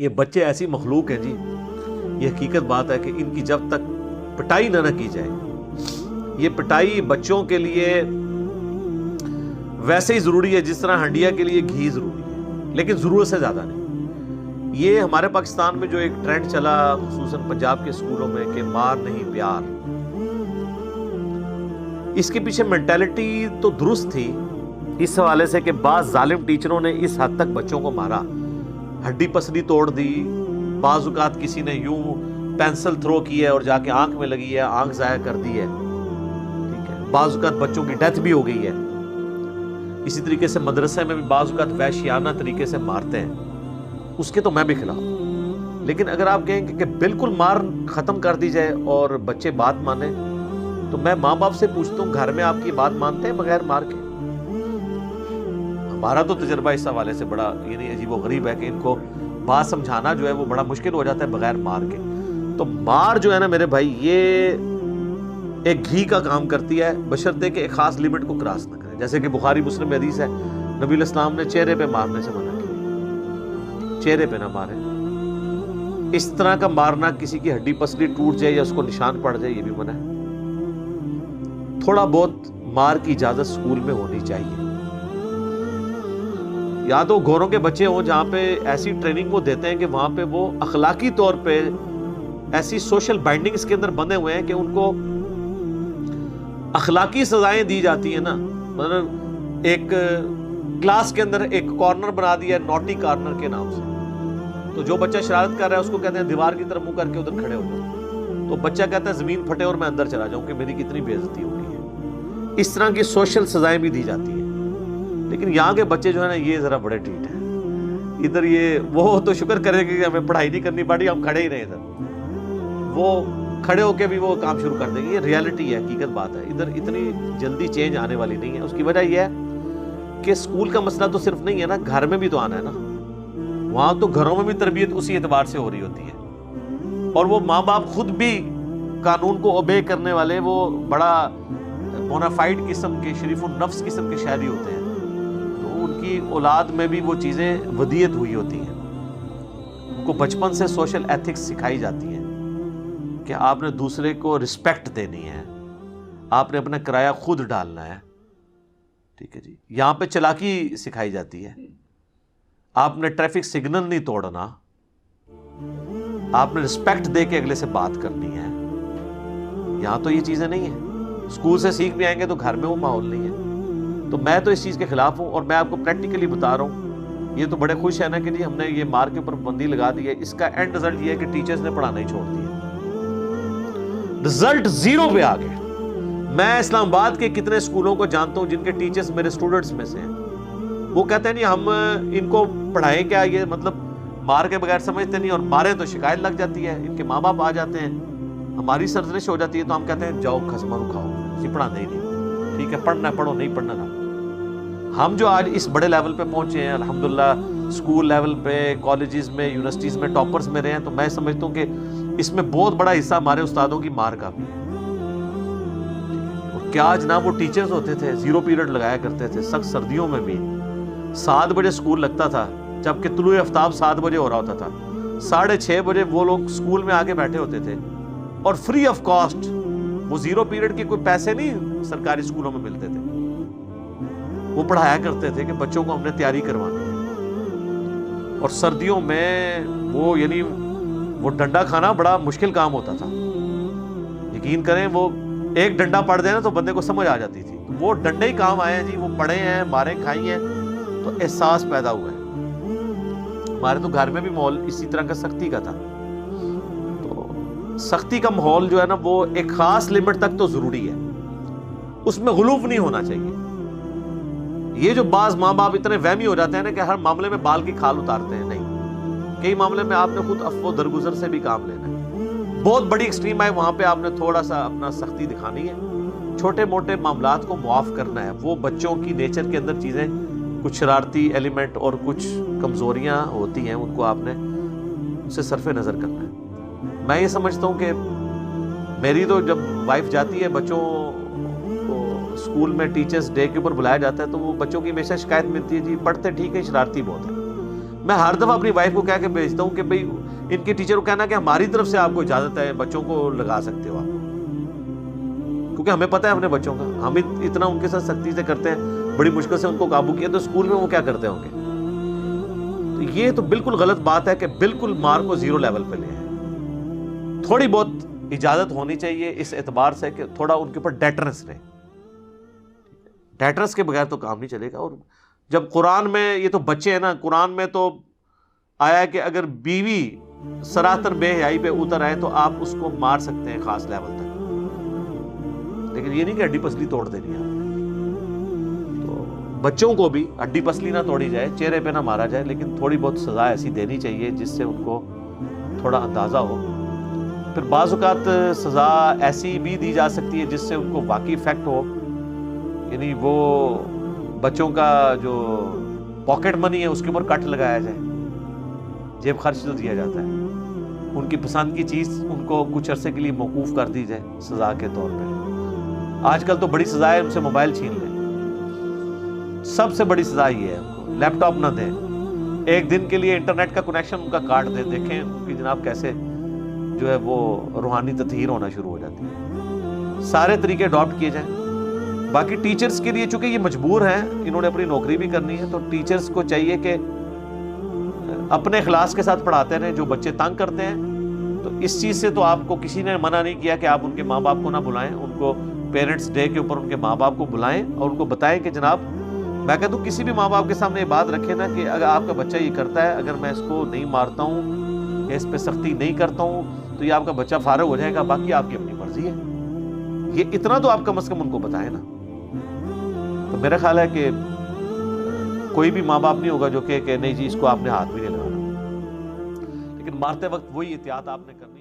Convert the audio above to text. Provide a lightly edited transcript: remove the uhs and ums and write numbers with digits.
یہ بچے ایسی مخلوق ہیں جی، یہ حقیقت بات ہے کہ ان کی جب تک پٹائی نہ کی جائے، یہ پٹائی بچوں کے لیے ویسے ہی ضروری ہے جس طرح ہنڈیا کے لیے گھی ضروری ہے، لیکن ضرورت سے زیادہ نہیں۔ یہ ہمارے پاکستان میں جو ایک ٹرینڈ چلا خصوصاً پنجاب کے اسکولوں میں کہ مار نہیں پیار، اس کے پیچھے مینٹیلٹی تو درست تھی اس حوالے سے کہ بعض ظالم ٹیچروں نے اس حد تک بچوں کو مارا، ہڈی پسلی توڑ دی، بعض اوقات کسی نے یوں پینسل تھرو کی ہے اور جا کے آنکھ میں لگی ہے، آنکھ ضائع کر دی ہے، ٹھیک ہے، بعض اوقات بچوں کی ڈیتھ بھی ہو گئی ہے۔ اسی طریقے سے مدرسے میں بھی بعض اوقات وحشیانہ طریقے سے مارتے ہیں، اس کے تو میں بھی خلاف ہوں۔ لیکن اگر آپ کہیں کہ بالکل مار ختم کر دی جائے اور بچے بات مانیں، تو میں ماں باپ سے پوچھتا ہوں گھر میں آپ کی بات مانتے ہیں بغیر مار کے؟ ہمارا تو تجربہ اس حوالے سے بڑا یعنی عجیب و غریب ہے کہ ان کو بات سمجھانا جو ہے وہ بڑا مشکل ہو جاتا ہے بغیر مار کے۔ تو مار جو ہے نا میرے بھائی، یہ ایک گھی کا کام کرتی ہے، بشرطے کہ ایک خاص لیمٹ کو کراس نہ کرے۔ جیسے کہ بخاری مسلم میں حدیث ہے، نبی علیہ السلام نے چہرے پہ مارنے سے منع کیا، چہرے پہ نہ مارے۔ اس طرح کا مارنا، کسی کی ہڈی پسلی ٹوٹ جائے یا اس کو نشان پڑ جائے، یہ بھی منع ہے۔ تھوڑا بہت مار کی اجازت سکول میں ہونی چاہیے، یا تو گوروں کے بچے ہوں جہاں پہ ایسی ٹریننگ وہ دیتے ہیں کہ وہاں پہ وہ اخلاقی طور پہ ایسی سوشل بائنڈنگز کے اندر بندھے ہوئے ہیں کہ ان کو اخلاقی سزائیں دی جاتی ہیں نا۔ مطلب ایک کلاس کے اندر ایک کارنر بنا دیا ہے نوٹی کارنر کے نام سے، تو جو بچہ شرارت کر رہا ہے اس کو کہتے ہیں دیوار کی طرف منہ کر کے ادھر کھڑے ہو جاؤ، تو بچہ کہتا ہے زمین پھٹے اور میں اندر چلا جاؤں کہ میری کتنی بے عزتی ہو گئی ہے۔ اس طرح کی سوشل سزائیں بھی دی جاتی ہیں۔ لیکن یہاں کے بچے جو ہے نا یہ ذرا بڑے ٹھیٹ ہیں، ادھر یہ وہ تو شکر کرے کہ ہمیں پڑھائی نہیں کرنی پڑی، ہم کھڑے ہی رہے ادھر، وہ کھڑے ہو کے بھی وہ کام شروع کر دیں گے۔ یہ ریالٹی ہے، حقیقت بات ہے، ادھر اتنی جلدی چینج آنے والی نہیں ہے۔ اس کی وجہ یہ ہے کہ اسکول کا مسئلہ تو صرف نہیں ہے نا، گھر میں بھی تو آنا ہے نا۔ وہاں تو گھروں میں بھی تربیت اسی اعتبار سے ہو رہی ہوتی ہے، اور وہ ماں باپ خود بھی قانون کو اوبے کرنے والے، وہ بڑا بونافائڈ قسم کے، شریف النفس قسم کے شہری ہوتے ہیں، تو ان کی اولاد میں بھی وہ چیزیں ودیت ہوئی ہوتی ہیں۔ ان کو بچپن سے سوشل ایتھکس سکھائی جاتی ہیں کہ آپ نے دوسرے کو رسپیکٹ دینی ہے، آپ نے اپنا کرایہ خود ڈالنا ہے، ٹھیک ہے جی۔ یہاں پہ چلاکی سکھائی جاتی ہے، آپ نے ٹریفک سگنل نہیں توڑنا، آپ نے رسپیکٹ دے کے اگلے سے بات کرنی ہے۔ یہاں تو یہ چیزیں نہیں ہیں۔ اسکول سے سیکھ بھی آئیں گے تو گھر میں وہ ماحول نہیں ہے۔ تو میں تو اس چیز کے خلاف ہوں، اور میں آپ کو پریکٹیکلی بتا رہا ہوں۔ یہ تو بڑے خوش ہیں نا کہ جی ہم نے یہ مار کے اوپر پابندی لگا دی ہے، اس کا اینڈ رزلٹ یہ ہے کہ ٹیچرز نے پڑھانا ہی چھوڑ دیا، رزلٹ زیرو پہ آ گئے۔ میں اسلام آباد کے کتنے اسکولوں کو جانتا ہوں جن کے ٹیچرز میرے اسٹوڈنٹس میں سے ہیں، وہ کہتے ہیں نہیں ہم ان کو پڑھائیں کیا، یہ مطلب مار کے بغیر سمجھتے نہیں، اور مارے تو شکایت لگ جاتی ہے، ان کے ماں باپ آ جاتے ہیں، ہماری سرزنش ہو جاتی ہے، تو ہم کہتے ہیں جاؤ خسمانو کھاؤ، یہ پڑھانا ہی نہیں، ٹھیک ہے پڑھنا ہے پڑھو، نہیں پڑھنا نہ۔ ہم جو آج اس بڑے لیول پہ پہنچے ہیں الحمدللہ، اسکول لیول پہ، کالجز میں، یونیورسٹیز میں ٹاپرز میں رہے ہیں، تو میں سمجھتا ہوں کہ اس میں بہت بڑا حصہ ہمارے استادوں کی مار کا بھی ہے۔ اور کیا جناب وہ ٹیچرز ہوتے تھے، زیرو پیریڈ لگایا کرتے تھے، سخت سردیوں میں بھی 7 بجے اسکول لگتا تھا، جبکہ طلوع آفتاب 7 بجے ہو رہا ہوتا تھا، 6:30 بجے وہ لوگ اسکول میں آگے بیٹھے ہوتے تھے، اور فری آف کاسٹ، وہ زیرو پیریڈ کے کوئی پیسے نہیں سرکاری اسکولوں میں ملتے تھے، وہ پڑھایا کرتے تھے کہ بچوں کو ہم نے تیاری کروانی ہے۔ اور سردیوں میں وہ یعنی وہ ڈنڈا کھانا بڑا مشکل کام ہوتا تھا، یقین کریں، وہ ایک ڈنڈا پڑ جائے نا تو بندے کو سمجھ آ جاتی تھی، تو وہ ڈنڈے ہی کام آئے ہیں جی، وہ پڑے ہیں، مارے کھائی ہیں، تو احساس پیدا ہوا ہے۔ ہمارے تو گھر میں بھی ماحول اسی طرح کا سختی کا تھا، تو سختی کا ماحول جو ہے نا وہ ایک خاص لمٹ تک تو ضروری ہے، اس میں غلوف نہیں ہونا چاہیے۔ یہ جو بعض ماں باپ اتنے وہمی ہو جاتے ہیں نا کہ ہر معاملے میں بال کی کھال اتارتے ہیں، نہیں، کئی معاملے میں آپ نے خود عفو درگزر سے بھی کام لینا ہے۔ بہت بڑی ایکسٹریم آئے وہاں پہ آپ نے تھوڑا سا اپنا سختی دکھانی ہے، چھوٹے موٹے معاملات کو معاف کرنا ہے۔ وہ بچوں کی نیچر کے اندر چیزیں، کچھ شرارتی ایلیمنٹ اور کچھ کمزوریاں ہوتی ہیں، ان کو آپ نے اسے صرف نظر کرنا ہے۔ میں یہ سمجھتا ہوں کہ میری تو جب وائف جاتی ہے بچوں کو اسکول میں ٹیچرز ڈے کے اوپر بلایا جاتا ہے، تو وہ بچوں کی ہمیشہ شکایت ملتی ہے جی پڑھتے ٹھیک ہے، شرارتی بہت ہے۔ میں ہر دفعہ اپنی وائف کو کہہ کے بھیجتا ہوں کہ بھئی ان کے ٹیچر کو کہنا کہ ہماری طرف سے آپ کو اجازت ہے، بچوں کو لگا سکتے ہو آپ، کیونکہ ہمیں پتہ ہے اپنے بچوں کا، ہم اتنا ان کے ساتھ سختی سے کرتے ہیں، بڑی مشکل سے ان کو قابو کیا، تو اسکول میں وہ کیا کرتے ہوں گے؟ تو یہ تو بالکل غلط بات ہے کہ بالکل مار کو زیرو لیول پہ لے آئے۔ تھوڑی بہت اجازت ہونی چاہیے اس اعتبار سے کہ تھوڑا ان کے اوپر ڈیٹرنس رہے، ڈیٹرنس کے بغیر تو کام نہیں چلے گا۔ اور جب قرآن میں، یہ تو بچے ہیں نا، قرآن میں تو آیا ہے کہ اگر بیوی سراتر بے حیائی پہ اتر آئے تو آپ اس کو مار سکتے ہیں خاص لیول تک، لیکن یہ نہیں کہ ہڈی پسلی توڑ دینی ہے۔ تو بچوں کو بھی ہڈی پسلی نہ توڑی جائے، چہرے پہ نہ مارا جائے، لیکن تھوڑی بہت سزا ایسی دینی چاہیے جس سے ان کو تھوڑا اندازہ ہو۔ پھر بعض اوقات سزا ایسی بھی دی جا سکتی ہے جس سے ان کو واقعی افیکٹ ہو، یعنی وہ بچوں کا جو پاکٹ منی ہے اس کے اوپر کٹ لگایا جائے، جیب خرچ تو دیا جاتا ہے، ان کی پسند کی چیز ان کو کچھ عرصے کے لیے موقوف کر دی جائے سزا کے طور پہ۔ آج کل تو بڑی سزا ہے ان سے موبائل چھین لیں، سب سے بڑی سزا یہ ہے، ان کو لیپ ٹاپ نہ دیں، ایک دن کے لیے انٹرنیٹ کا کنیکشن ان کا کاٹ دیں، دیکھیں ان کی جناب کیسے جو ہے وہ روحانی تطہیر ہونا شروع ہو جاتی ہے۔ سارے طریقے اڈاپٹ کیے جائیں۔ باقی ٹیچرز کے لیے چونکہ یہ مجبور ہیں، انہوں نے اپنی نوکری بھی کرنی ہے، تو ٹیچرز کو چاہیے کہ اپنے اخلاص کے ساتھ پڑھاتے رہیں۔ جو بچے تنگ کرتے ہیں تو اس چیز سے تو آپ کو کسی نے منع نہیں کیا کہ آپ ان کے ماں باپ کو نہ بلائیں، ان کو پیرنٹس ڈے کے اوپر ان کے ماں باپ کو بلائیں اور ان کو بتائیں کہ جناب، میں کہتا ہوں کسی بھی ماں باپ کے سامنے یہ بات رکھیں نا کہ اگر آپ کا بچہ یہ کرتا ہے، اگر میں اس کو نہیں مارتا ہوں یا اس پہ سختی نہیں کرتا ہوں تو یہ آپ کا بچہ فارغ ہو جائے گا، باقی آپ کی اپنی مرضی ہے۔ یہ اتنا تو آپ کم از کم ان کو بتائیں نا۔ تو میرا خیال ہے کہ کوئی بھی ماں باپ نہیں ہوگا جو کہ نہیں جی اس کو آپ نے ہاتھ بھی نہیں لگانا، لیکن مارتے وقت وہی احتیاط آپ نے کرنی ہے۔